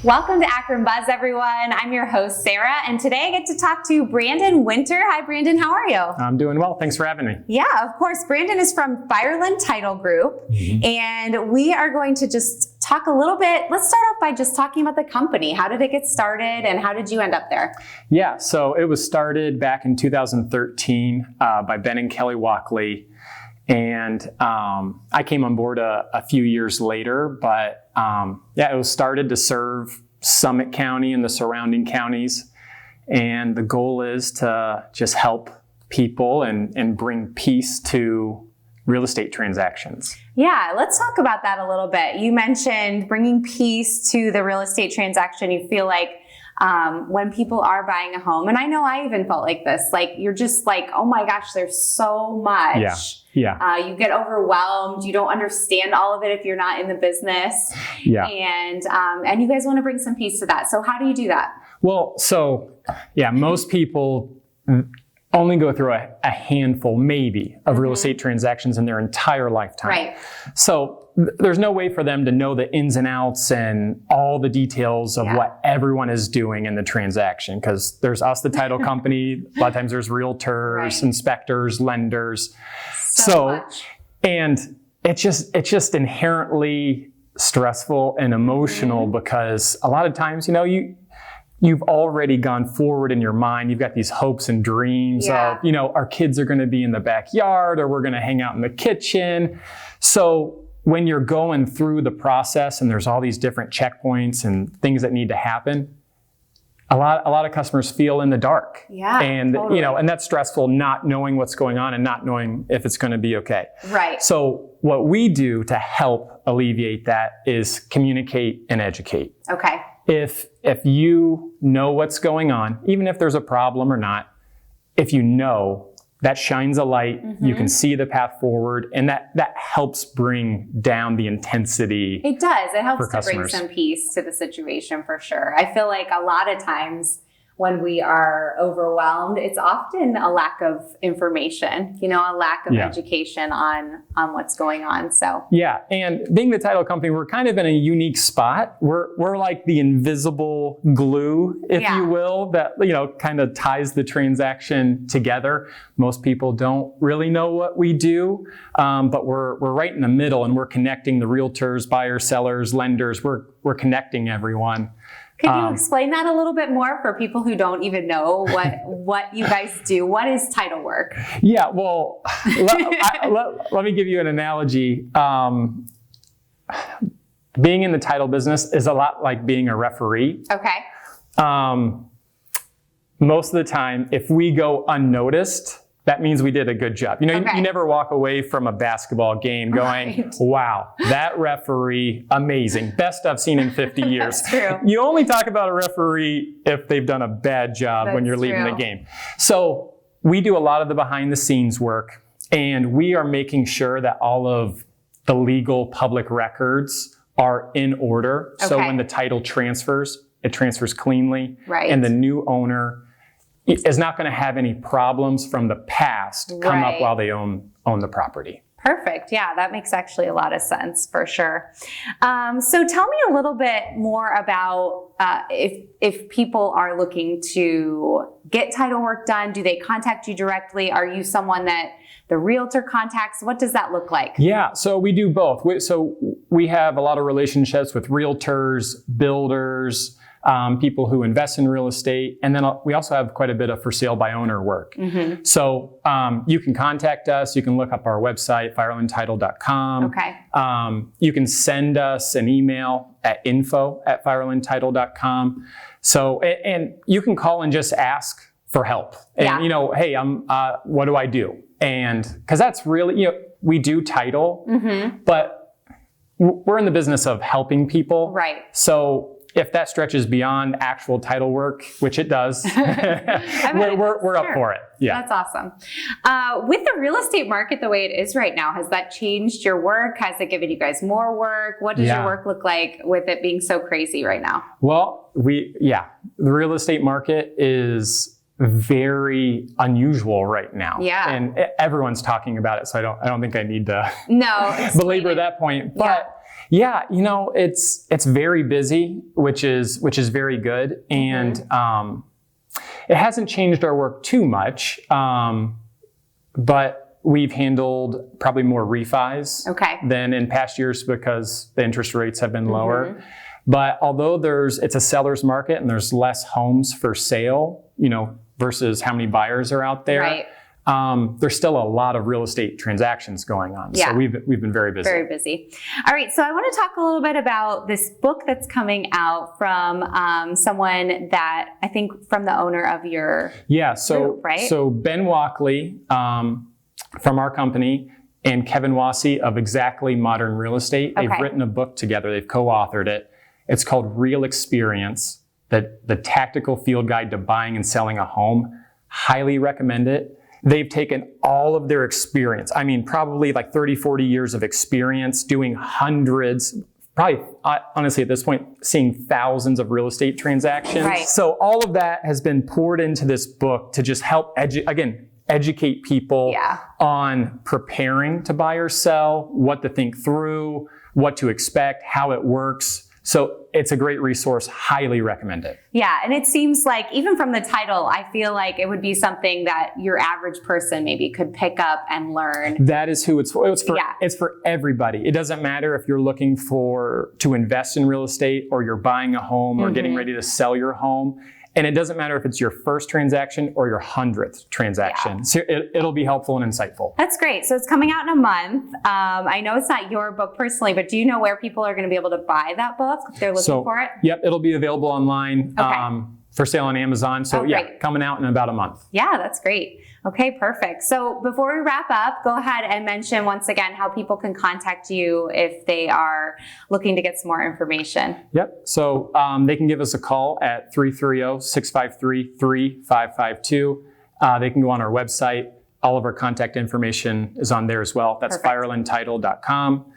Welcome to Akron Buzz, everyone. I'm your host, Sarah, and today I get to talk to Brandon Winter. Hi, Brandon. How are you? I'm doing well. Thanks for having me. Yeah, of course. Brandon is from Fireland Title Group, and we are going to just talk a little bit. Let's start off by just talking about the company. How did it get started, and how did you end up there? Yeah, so it was started back in 2013 by Ben and Kelly Walkley. And I came on board a few years later, but it was started to serve Summit County and the surrounding counties. And the goal is to just help people and bring peace to real estate transactions. Yeah, let's talk about that a little bit. You mentioned bringing peace to the real estate transaction. You feel like when people are buying a home, and I know I even felt like this, like you're just like, oh my gosh, there's so much. Yeah. You get overwhelmed. You don't understand all of it if you're not in the business. Yeah. And you guys want to bring some peace to that. So how do you do that? Well, most people only go through a handful, maybe, of real estate transactions in their entire lifetime. Right. So there's no way for them to know the ins and outs and all the details of what everyone is doing in the transaction, because there's us, the title company. A lot of times there's realtors, inspectors, lenders. So much. And it's just inherently stressful and emotional because a lot of times, you've already gone forward in your mind. You've got these hopes and dreams of, our kids are going to be in the backyard or we're going to hang out in the kitchen. So when you're going through the process and there's all these different checkpoints and things that need to happen, a lot of customers feel in the dark. Yeah, and totally. And that's stressful, not knowing what's going on and not knowing if it's going to be okay. Right. So what we do to help alleviate that is communicate and educate. Okay. If you know what's going on, even if there's a problem or not, if you know, that shines a light, you can see the path forward, and that helps bring down the intensity. It does. It helps to bring customers. some peace to the situation for sure. I feel like a lot of times when we are overwhelmed, it's often a lack of information, a lack of education on what's going on. So yeah, and being the title company, we're kind of in a unique spot. We're like the invisible glue, if you will, that kind of ties the transaction together. Most people don't really know what we do, but we're right in the middle, and we're connecting the realtors, buyers, sellers, lenders. We're connecting everyone. Could you explain that a little bit more for people who don't even know what you guys do? What is title work? Yeah, well, let me give you an analogy. Being in the title business is a lot like being a referee. Okay. Most of the time, if we go unnoticed, that means we did a good job. You never walk away from a basketball game going, wow, that referee, amazing. Best I've seen in 50 years. That's true. You only talk about a referee if they've done a bad job when you're leaving the game. So we do a lot of the behind the scenes work, and we are making sure that all of the legal public records are in order. So when the title transfers, it transfers cleanly. Right. And the new owner is not going to have any problems from the past come up while they own the property. Perfect. Yeah, that makes actually a lot of sense for sure. So tell me a little bit more about if people are looking to get title work done, do they contact you directly? Are you someone that the realtor contacts? What does that look like? Yeah, so we do both. We have a lot of relationships with realtors, builders, people who invest in real estate. And then we also have quite a bit of for sale by owner work. So you can contact us. You can look up our website, firelandtitle.com. Okay. You can send us an email at info@firelandtitle.com. So, and you can call and just ask for help. And, hey, what do I do? And because that's really, we do title, but we're in the business of helping people. Right. So if that stretches beyond actual title work, which it does, we're up for it. Yeah. That's awesome. With the real estate market the way it is right now, has that changed your work? Has it given you guys more work? What does your work look like with it being so crazy right now? Well, the real estate market is very unusual right now. Yeah. And everyone's talking about it, so I don't think I need to belabor that point. But Yeah, it's very busy, which is very good, and it hasn't changed our work too much, but we've handled probably more refis than in past years because the interest rates have been lower. But although it's a seller's market and there's less homes for sale, versus how many buyers are out there. Right. There's still a lot of real estate transactions going on. Yeah. So we've been very busy. Very busy. All right. So I want to talk a little bit about this book that's coming out from someone that I think from the owner of your group, right? So Ben Walkley from our company and Kevin Wassey of Exactly Modern Real Estate, they've written a book together. They've co-authored it. It's called Real Experience, the Tactical Field Guide to Buying and Selling a Home. Highly recommend it. They've taken all of their experience, probably like 30, 40 years of experience doing hundreds, probably honestly at this point, seeing thousands of real estate transactions. Right. So all of that has been poured into this book to just help educate people on preparing to buy or sell, what to think through, what to expect, how it works. So it's a great resource. Highly recommend it. Yeah. And it seems like even from the title, I feel like it would be something that your average person maybe could pick up and learn. That is who it's for. It's for everybody. It doesn't matter if you're looking to invest in real estate or you're buying a home or getting ready to sell your home. And it doesn't matter if it's your first transaction or your 100th transaction. Yeah. So it'll be helpful and insightful. That's great. So it's coming out in a month. I know it's not your book personally, but do you know where people are going to be able to buy that book if they're looking for it? Yep, it'll be available online for sale on Amazon. So coming out in about a month. Yeah, that's great. Okay, perfect. So before we wrap up, go ahead and mention once again how people can contact you if they are looking to get some more information. Yep. So they can give us a call at 330-653-3552. They can go on our website. All of our contact information is on there as well. That's firelandtitle.com.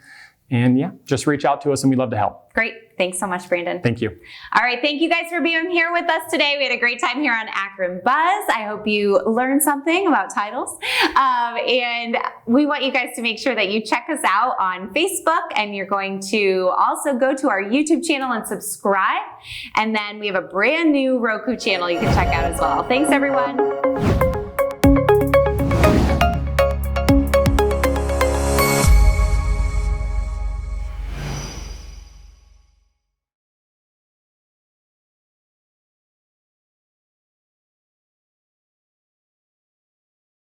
And just reach out to us and we'd love to help. Great. Thanks so much, Brandon. Thank you. All right. Thank you guys for being here with us today. We had a great time here on Akron Buzz. I hope you learned something about titles. And we want you guys to make sure that you check us out on Facebook, and you're going to also go to our YouTube channel and subscribe. And then we have a brand new Roku channel you can check out as well. Thanks, everyone.